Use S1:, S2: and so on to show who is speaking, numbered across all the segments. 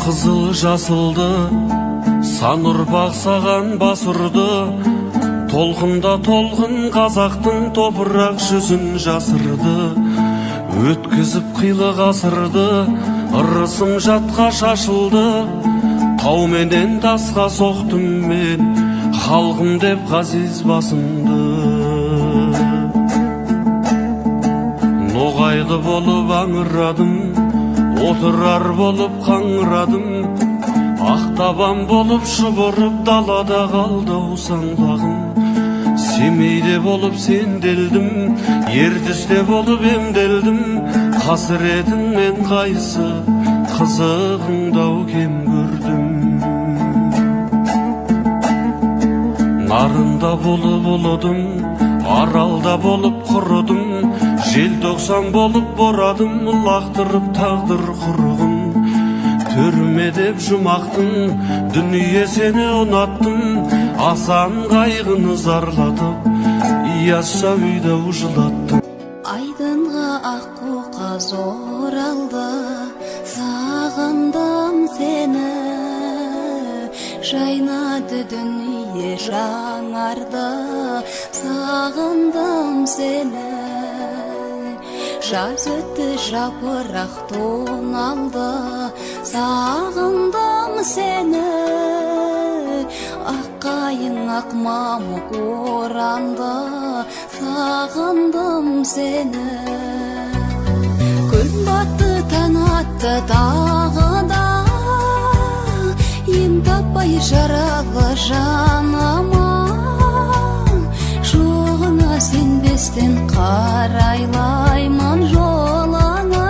S1: Қызыл жасылды сан ұрпақ саған бас ұрды, толқында толқын қазақтың топырақ жүзін жасырды. Өткізіп қилы ғасырды, ырысым жатқа шашылды, тауменен тасқа соқтым мен, халқым деп ғазиз басымды. Ноғайлы болып аңырадым, отырар болып қаңырадым, ақтабан болып шұбырып далада қалды саңлағым. Семейде болып сенделдім, ертісте болып емделдім, қасіретіңмен қайсы қызығыңдау кем көрдім. Нарында болып ұлыдым, аралда болып құрыдым, желтоқсан болып борадым, лақтырып тағдыр құрығын. Түрме деп жұмақтың, дүние сені ұнаттым, асан қайғыны зарлатып, ияса үйді жылаттым.
S2: Айдынға аққу қаз оралды, сағындым сені, жайнады дүние жаңарды, сағындым сені. Жаз өтті жапырақ тоналды, сағындым сені. Аққайың ақ мамық оранды, сағындым сені. Күн батты таң атты тағы да, ем таппай жаралы жаныма. Жоғыңа сенбестен қарайлаймын жолыңа.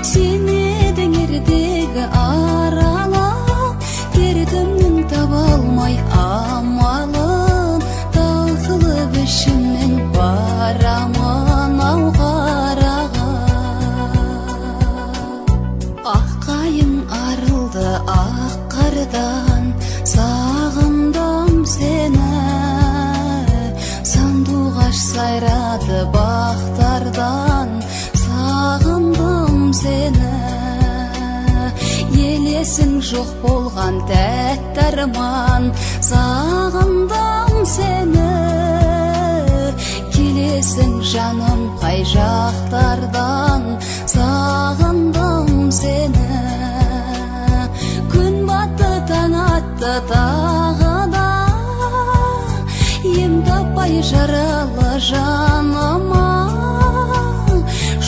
S2: Сен едің ертегі аралап, дертімнің таба алмай амалын, таусылып ішімнен барамын ау қараға. Аққайың арылды ақ қардан, сағындым сені. Сандуғаш сайрады бақтардан, сағындым сені. Елесің жоқ болған тәтті арман, сағындым сені. Келесің жаным қай жақтардан, сағындым сені. Күн батты таң атты тағы да, ем таппай жаралы жаныма.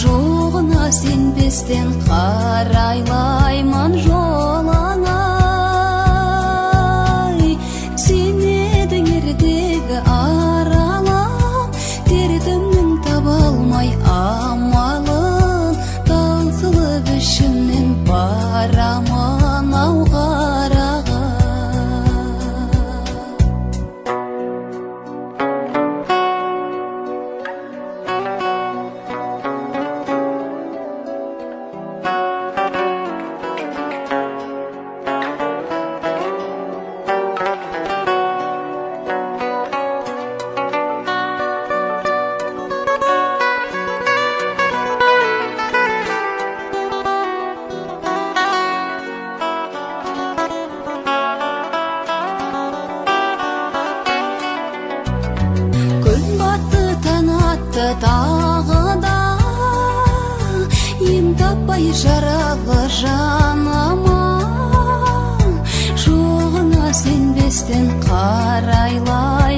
S2: Жоғына сенбестен қарайлаймын жолыңа. Сен едің ертегі аралап, дертімнің таба алмай амалын, таусылып ішімнен барамын ау қараға. Тағы да, ем таппай жаралы жаныма. Жоғына сенбестен қарайлай